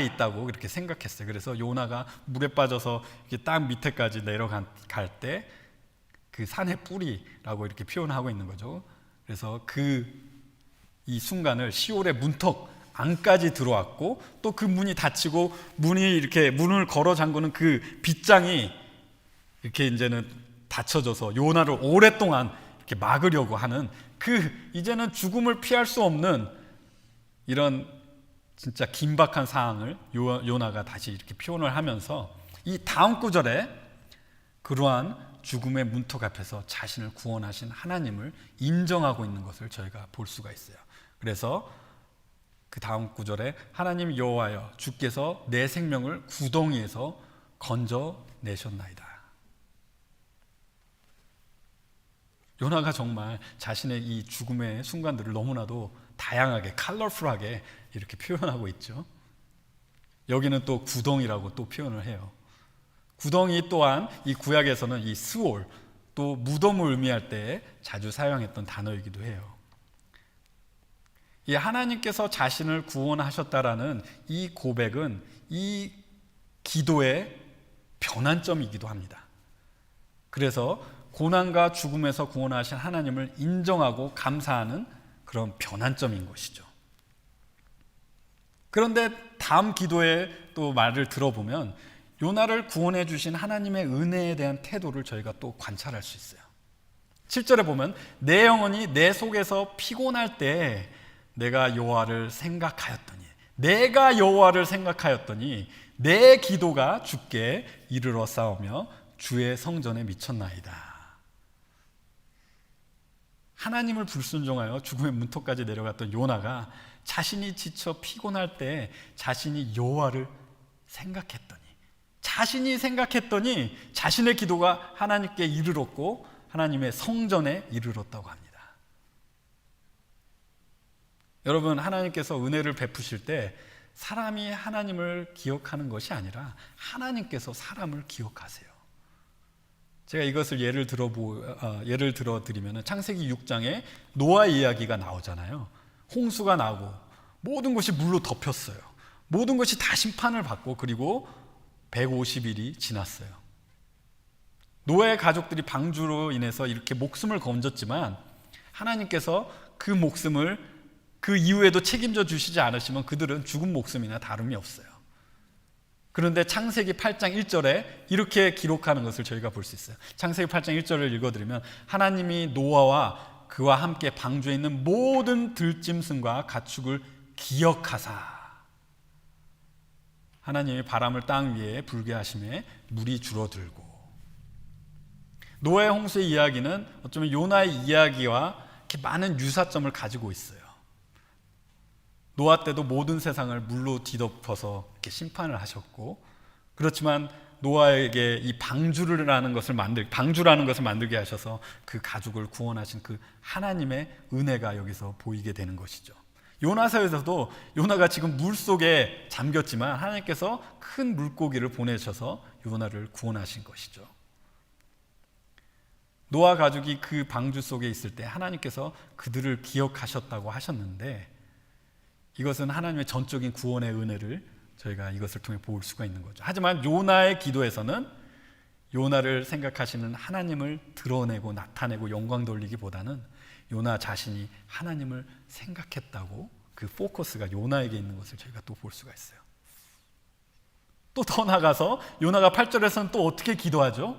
있다고 그렇게 생각했어요. 그래서 요나가 물에 빠져서 이렇게 땅 밑에까지 내려갈 때 그 산의 뿌리라고 이렇게 표현하고 있는 거죠. 그래서 이 순간을 시올의 문턱 안까지 들어왔고, 또 그 문이 닫히고 문을 걸어 잠그는 그 빗장이 이렇게 이제는 닫혀져서 요나를 오랫동안 이렇게 막으려고 하는 이제는 죽음을 피할 수 없는 이런 진짜 긴박한 상황을 요나가 다시 이렇게 표현을 하면서 이 다음 구절에 그러한 죽음의 문턱 앞에서 자신을 구원하신 하나님을 인정하고 있는 것을 저희가 볼 수가 있어요. 그래서 그 다음 구절에 하나님 여호와여 주께서 내 생명을 구덩이에서 건져내셨나이다. 요나가 정말 자신의 이 죽음의 순간들을 너무나도 다양하게 컬러풀하게 이렇게 표현하고 있죠. 여기는 또 구덩이라고 또 표현을 해요. 구덩이 또한 이 구약에서는 이 스올, 또 무덤을 의미할 때 자주 사용했던 단어이기도 해요. 이 하나님께서 자신을 구원하셨다라는 이 고백은 이 기도의 변환점이기도 합니다. 그래서 고난과 죽음에서 구원하신 하나님을 인정하고 감사하는 그런 변환점인 것이죠. 그런데 다음 기도의 또 말을 들어보면 요나를 구원해 주신 하나님의 은혜에 대한 태도를 저희가 또 관찰할 수 있어요. 7절에 보면 내 영혼이 내 속에서 피곤할 때 내가 여호와를 생각하였더니 내 기도가 주께 이르러 싸우며 주의 성전에 미쳤나이다. 하나님을 불순종하여 죽음의 문턱까지 내려갔던 요나가 자신이 지쳐 피곤할 때 자신이 여호와를 생각했더니 자신의 기도가 하나님께 이르렀고 하나님의 성전에 이르렀다고 합니다. 여러분, 하나님께서 은혜를 베푸실 때 사람이 하나님을 기억하는 것이 아니라 하나님께서 사람을 기억하세요. 제가 이것을 예를 들어 드리면 창세기 6장에 노아 이야기가 나오잖아요. 홍수가 나고 모든 것이 물로 덮였어요. 모든 것이 다 심판을 받고 그리고 150일이 지났어요. 노아의 가족들이 방주로 인해서 이렇게 목숨을 건졌지만 하나님께서 그 목숨을 그 이후에도 책임져 주시지 않으시면 그들은 죽은 목숨이나 다름이 없어요. 그런데 창세기 8장 1절에 이렇게 기록하는 것을 저희가 볼 수 있어요. 창세기 8장 1절을 읽어드리면 하나님이 노아와 그와 함께 방주에 있는 모든 들짐승과 가축을 기억하사 하나님이 바람을 땅 위에 불게 하심에 물이 줄어들고, 노아의 홍수의 이야기는 어쩌면 요나의 이야기와 이렇게 많은 유사점을 가지고 있어요. 노아 때도 모든 세상을 물로 뒤덮어서 이렇게 심판을 하셨고, 그렇지만 노아에게 이 방주라는 것을 만들게 하셔서 그 가족을 구원하신 그 하나님의 은혜가 여기서 보이게 되는 것이죠. 요나서에서도 요나가 지금 물속에 잠겼지만 하나님께서 큰 물고기를 보내셔서 요나를 구원하신 것이죠. 노아 가족이 그 방주 속에 있을 때 하나님께서 그들을 기억하셨다고 하셨는데, 이것은 하나님의 전적인 구원의 은혜를 저희가 이것을 통해 볼 수가 있는 거죠. 하지만 요나의 기도에서는 요나를 생각하시는 하나님을 드러내고 나타내고 영광 돌리기보다는 요나 자신이 하나님을 생각했다고 그 포커스가 요나에게 있는 것을 저희가 또 볼 수가 있어요. 또 더 나가서 요나가 8절에서는 또 어떻게 기도하죠?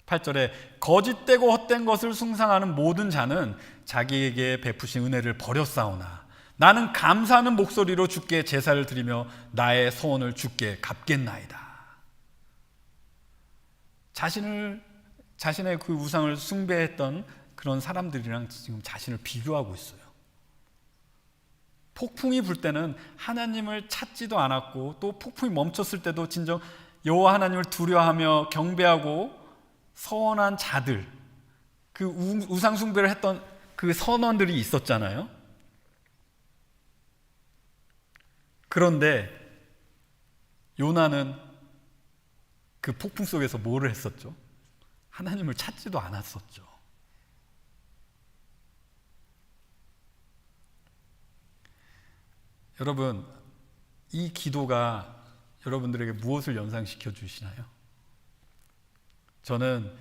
8절에 거짓되고 헛된 것을 숭상하는 모든 자는 자기에게 베푸신 은혜를 버렸사오나 나는 감사하는 목소리로 주께 제사를 드리며 나의 소원을 주께 갚겠나이다. 자신의 그 우상을 숭배했던 그런 사람들이랑 지금 자신을 비교하고 있어요. 폭풍이 불 때는 하나님을 찾지도 않았고, 또 폭풍이 멈췄을 때도 진정 여호와 하나님을 두려워하며 경배하고 서원한 자들, 그 우상 숭배를 했던 그 선원들이 있었잖아요. 그런데 요나는 그 폭풍 속에서 뭐를 했었죠? 하나님을 찾지도 않았었죠. 여러분, 이 기도가 여러분들에게 무엇을 연상시켜 주시나요? 저는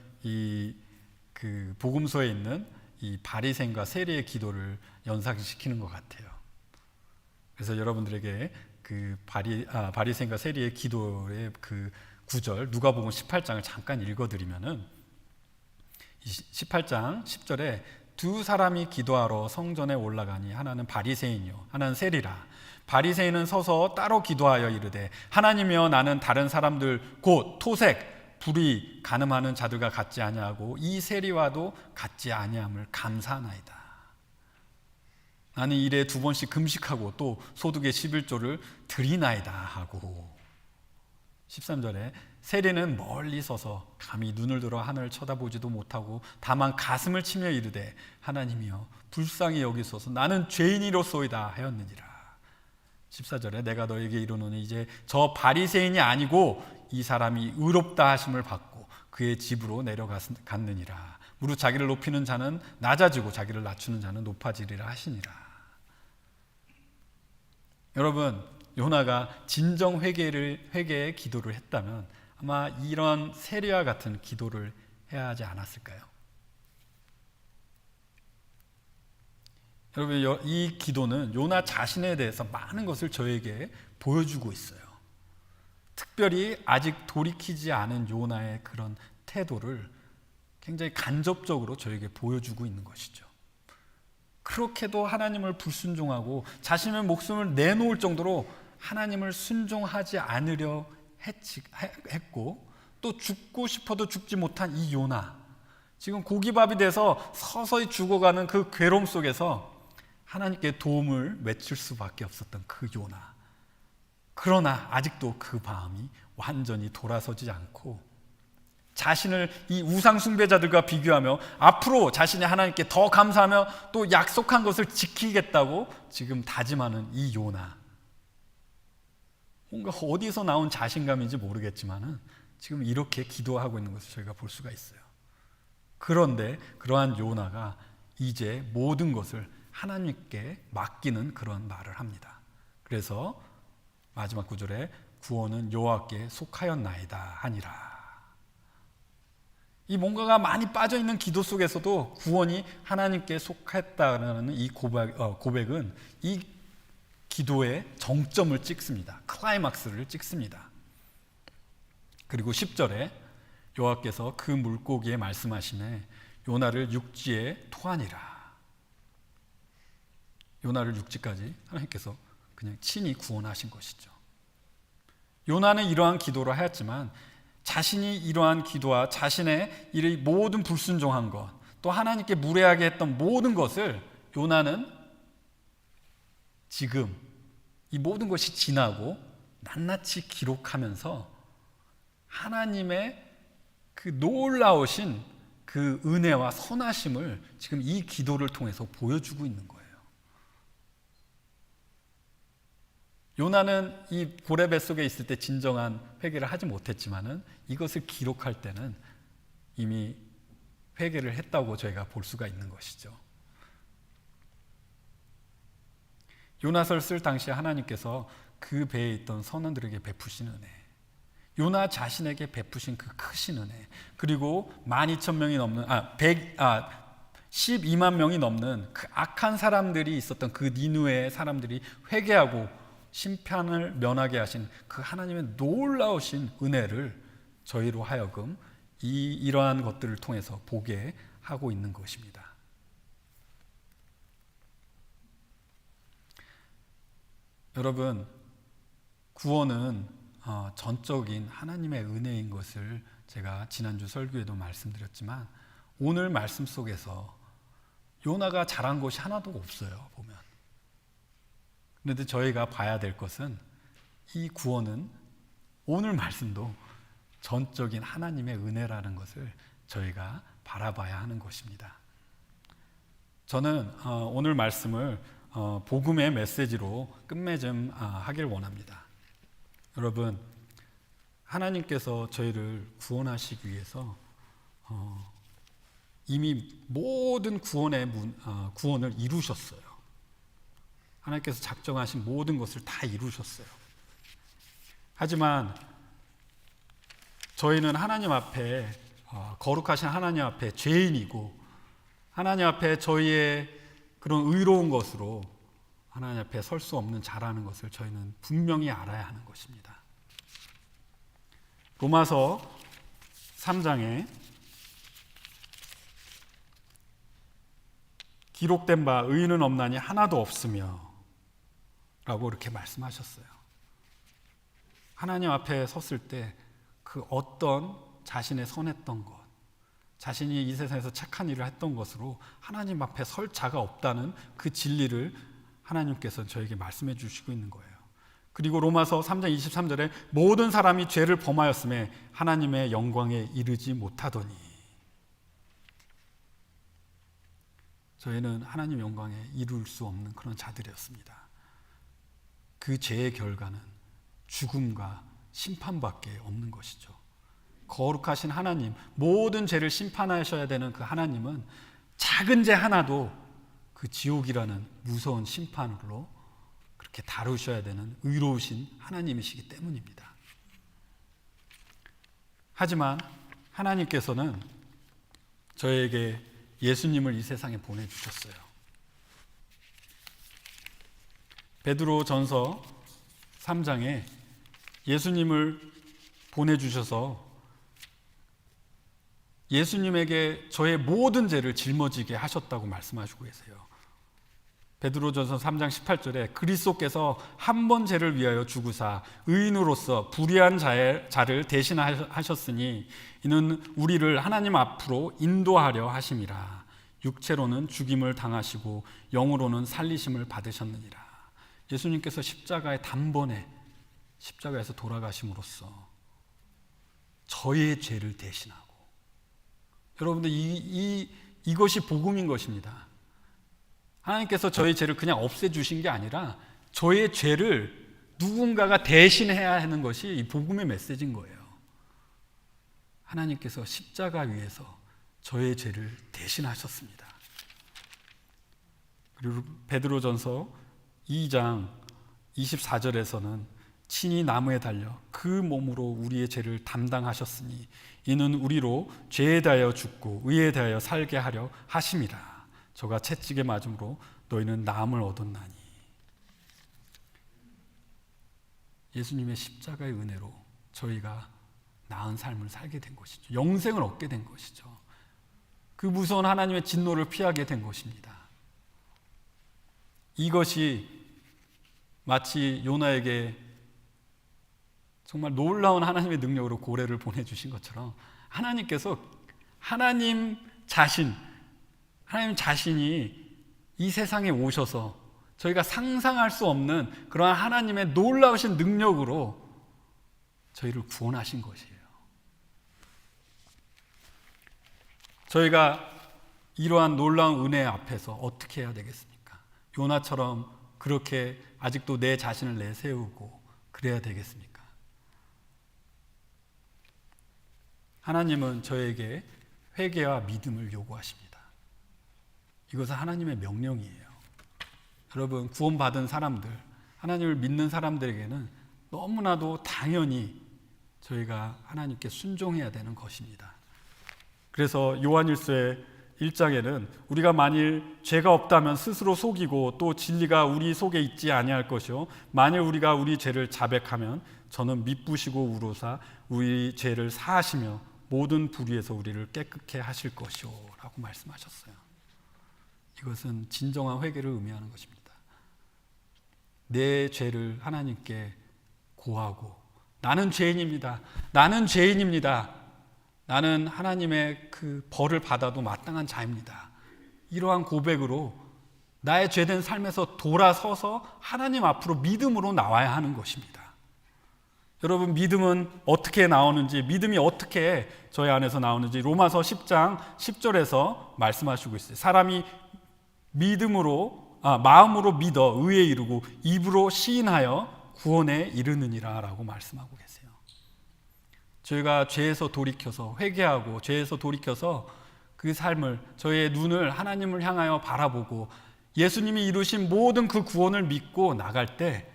그 복음서에 있는 이 바리새인과 세리의 기도를 연상시키는 것 같아요. 그래서 여러분들에게 그 바리새인과 세리의 기도의 그 구절, 누가복음 18장을 잠깐 읽어드리면은 18장 10절에 두 사람이 기도하러 성전에 올라가니 하나는 바리새인이요 하나는 세리라. 바리새인은 서서 따로 기도하여 이르되 하나님이여 나는 다른 사람들 곧 토색 불의 간음하는 자들과 같지 아니하고 이 세리와도 같지 아니함을 감사하나이다. 나는 일에 2번씩 금식하고 또 소득의 11조를 드리나이다 하고 13절에 세리는 멀리 서서 감히 눈을 들어 하늘을 쳐다보지도 못하고 다만 가슴을 치며 이르되 하나님이여 불쌍히 여기소서 나는 죄인이로소이다 하였느니라. 14절에 내가 너에게 이르노니 이제 저 바리새인이 아니고 이 사람이 의롭다 하심을 받고 그의 집으로 내려갔느니라. 무릇 자기를 높이는 자는 낮아지고 자기를 낮추는 자는 높아지리라 하시니라. 여러분, 요나가 진정 회개의 기도를 했다면 아마 이런 세리와 같은 기도를 해야 하지 않았을까요? 여러분, 이 기도는 요나 자신에 대해서 많은 것을 저에게 보여주고 있어요. 특별히 아직 돌이키지 않은 요나의 그런 태도를 굉장히 간접적으로 저에게 보여주고 있는 것이죠. 그렇게도 하나님을 불순종하고 자신의 목숨을 내놓을 정도로 하나님을 순종하지 않으려 했고 또 죽고 싶어도 죽지 못한 이 요나, 지금 고기밥이 돼서 서서히 죽어가는 그 괴로움 속에서 하나님께 도움을 외칠 수밖에 없었던 그 요나. 그러나 아직도 그 마음이 완전히 돌아서지 않고 자신을 이 우상 숭배자들과 비교하며 앞으로 자신이 하나님께 더 감사하며 또 약속한 것을 지키겠다고 지금 다짐하는 이 요나. 뭔가 어디서 나온 자신감인지 모르겠지만 지금 이렇게 기도하고 있는 것을 저희가 볼 수가 있어요. 그런데 그러한 요나가 이제 모든 것을 하나님께 맡기는 그런 말을 합니다. 그래서 마지막 구절에 구원은 여호와께 속하였나이다 하니라. 이 뭔가가 많이 빠져있는 기도 속에서도 구원이 하나님께 속했다는 이 고백은 이 기도의 정점을 찍습니다. 클라이막스를 찍습니다. 그리고 10절에 여호와께서 그 물고기에 말씀하시네 요나를 육지에 토하니라. 요나를 육지까지 하나님께서 그냥 친히 구원하신 것이죠. 요나는 이러한 기도를 하였지만 자신이 이러한 기도와 자신의 이 모든 불순종한 것, 또 하나님께 무례하게 했던 모든 것을 요나는 지금 이 모든 것이 지나고 낱낱이 기록하면서 하나님의 그 놀라우신 그 은혜와 선하심을 지금 이 기도를 통해서 보여주고 있는 거예요. 요나는 이 고래 뱃속에 있을 때 진정한 회개를 하지 못했지만은 이것을 기록할 때는 이미 회개를 했다고 저희가 볼 수가 있는 것이죠. 요나서를 쓸 당시에 하나님께서 그 배에 있던 선원들에게 베푸신 은혜, 요나 자신에게 베푸신 그 크신 은혜, 그리고 12,000명이 넘는 12만 명이 넘는 그 악한 사람들이 있었던 그 니느웨의 사람들이 회개하고 심판을 면하게 하신 그 하나님의 놀라우신 은혜를 저희로 하여금 이러한 것들을 통해서 보게 하고 있는 것입니다. 여러분, 구원은 전적인 하나님의 은혜인 것을 제가 지난주 설교에도 말씀드렸지만 오늘 말씀 속에서 요나가 잘한 것이 하나도 없어요, 보면. 그런데 저희가 봐야 될 것은 이 구원은 오늘 말씀도 전적인 하나님의 은혜라는 것을 저희가 바라봐야 하는 것입니다. 저는 오늘 말씀을 복음의 메시지로 끝맺음 하길 원합니다. 여러분, 하나님께서 저희를 구원하시기 위해서 이미 모든 구원을 이루셨어요. 하나님께서 작정하신 모든 것을 다 이루셨어요. 하지만 저희는 하나님 앞에 거룩하신 하나님 앞에 죄인이고, 하나님 앞에 저희의 그런 의로운 것으로 하나님 앞에 설 수 없는 자라는 것을 저희는 분명히 알아야 하는 것입니다. 로마서 3장에 기록된 바 의인은 없나니 하나도 없으며 라고 이렇게 말씀하셨어요. 하나님 앞에 섰을 때 그 어떤 자신의 선했던 것, 자신이 이 세상에서 착한 일을 했던 것으로 하나님 앞에 설 자가 없다는 그 진리를 하나님께서 저에게 말씀해 주시고 있는 거예요. 그리고 로마서 3장 23절에 모든 사람이 죄를 범하였음에 하나님의 영광에 이르지 못하더니, 저희는 하나님 영광에 이룰 수 없는 그런 자들이었습니다. 그 죄의 결과는 죽음과 심판밖에 없는 것이죠. 거룩하신 하나님, 모든 죄를 심판하셔야 되는 그 하나님은 작은 죄 하나도 그 지옥이라는 무서운 심판으로 그렇게 다루셔야 되는 의로우신 하나님이시기 때문입니다. 하지만 하나님께서는 저에게 예수님을 이 세상에 보내주셨어요. 베드로전서 3장에 예수님을 보내주셔서 예수님에게 저의 모든 죄를 짊어지게 하셨다고 말씀하시고 계세요. 베드로전서 3장 18절에 그리스도께서 한 번 죄를 위하여 죽으사 의인으로서 불의한 자를 대신하셨으니 이는 우리를 하나님 앞으로 인도하려 하심이라. 육체로는 죽임을 당하시고 영으로는 살리심을 받으셨느니라. 예수님께서 십자가의 단번에 십자가에서 돌아가심으로써 저의 죄를 대신하고, 여러분들 이것이 복음인 것입니다. 하나님께서 저의 죄를 그냥 없애주신 게 아니라 저의 죄를 누군가가 대신해야 하는 것이 이 복음의 메시지인 거예요. 하나님께서 십자가 위에서 저의 죄를 대신하셨습니다. 그리고 베드로전서 2장 24절에서는 친히 나무에 달려 그 몸으로 우리의 죄를 담당하셨으니 이는 우리로 죄에 대하여 죽고 의에 대하여 살게 하려 하심이라. 저가 채찍에 맞음으로 너희는 나음을 얻었나니. 예수님의 십자가의 은혜로 저희가 나은 삶을 살게 된 것이죠. 영생을 얻게 된 것이죠. 그 무서운 하나님의 진노를 피하게 된 것입니다. 이것이 마치 요나에게 정말 놀라운 하나님의 능력으로 고래를 보내주신 것처럼 하나님께서 하나님 자신이 이 세상에 오셔서 저희가 상상할 수 없는 그러한 하나님의 놀라우신 능력으로 저희를 구원하신 것이에요. 저희가 이러한 놀라운 은혜 앞에서 어떻게 해야 되겠습니까? 요나처럼 그렇게 아직도 내 자신을 내세우고 그래야 되겠습니까? 하나님은 저에게 회개와 믿음을 요구하십니다. 이것은 하나님의 명령이에요. 여러분, 구원받은 사람들, 하나님을 믿는 사람들에게는 너무나도 당연히 저희가 하나님께 순종해야 되는 것입니다. 그래서 요한일서의 1장에는 우리가 만일 죄가 없다면 스스로 속이고 또 진리가 우리 속에 있지 아니할 것이요 만일 우리가 우리 죄를 자백하면 저는 미쁘시고 우로사 우리 죄를 사하시며 모든 불의에서 우리를 깨끗게 하실 것이요 라고 말씀하셨어요. 이것은 진정한 회개를 의미하는 것입니다. 내 죄를 하나님께 고하고 나는 죄인입니다. 나는 하나님의 그 벌을 받아도 마땅한 자입니다. 이러한 고백으로 나의 죄된 삶에서 돌아서서 하나님 앞으로 믿음으로 나와야 하는 것입니다. 여러분, 믿음은 어떻게 나오는지, 믿음이 어떻게 저희 안에서 나오는지 로마서 10장 10절에서 말씀하시고 있어요. 사람이 마음으로 믿어 의에 이르고 입으로 시인하여 구원에 이르느니라 라고 말씀하고 계세요. 저희가 죄에서 돌이켜서 회개하고 죄에서 돌이켜서 그 삶을, 저희의 눈을 하나님을 향하여 바라보고 예수님이 이루신 모든 그 구원을 믿고 나갈 때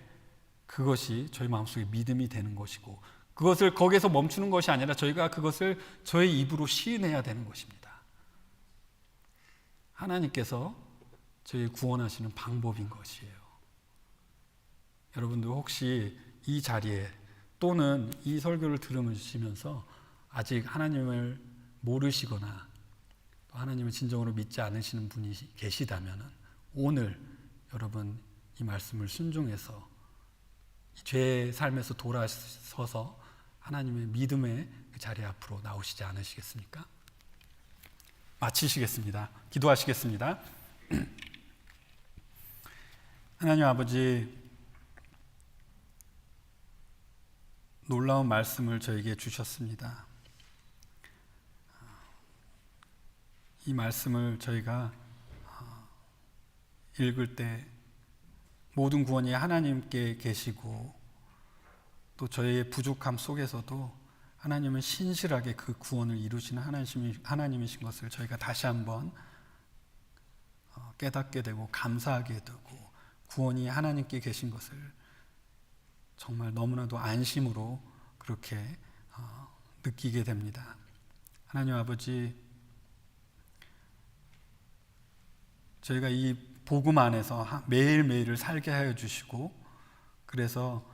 그것이 저희 마음속에 믿음이 되는 것이고, 그것을 거기에서 멈추는 것이 아니라 저희가 그것을 저희 입으로 시인해야 되는 것입니다. 하나님께서 저희 구원하시는 방법인 것이에요. 여러분들 혹시 이 자리에 또는 이 설교를 들으시면서 아직 하나님을 모르시거나 또 하나님을 진정으로 믿지 않으시는 분이 계시다면 오늘 여러분 이 말씀을 순종해서 죄의 삶에서 돌아서서 하나님의 믿음의 그 자리 앞으로 나오시지 않으시겠습니까? 마치시겠습니다. 기도하시겠습니다. 하나님 아버지, 놀라운 말씀을 저에게 주셨습니다. 이 말씀을 저희가 읽을 때 모든 구원이 하나님께 계시고 또 저희의 부족함 속에서도 하나님은 신실하게 그 구원을 이루시는 하나님이신 것을 저희가 다시 한번 깨닫게 되고 감사하게 되고, 구원이 하나님께 계신 것을 정말 너무나도 안심으로 그렇게 느끼게 됩니다. 하나님 아버지, 저희가 이 복음 안에서 매일매일을 살게 하여 주시고, 그래서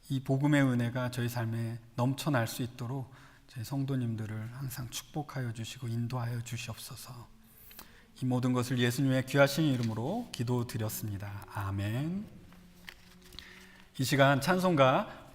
이 복음의 은혜가 저희 삶에 넘쳐날 수 있도록 저희 성도님들을 항상 축복하여 주시고 인도하여 주시옵소서. 이 모든 것을 예수님의 귀하신 이름으로 기도드렸습니다. 아멘. 이 시간 찬송가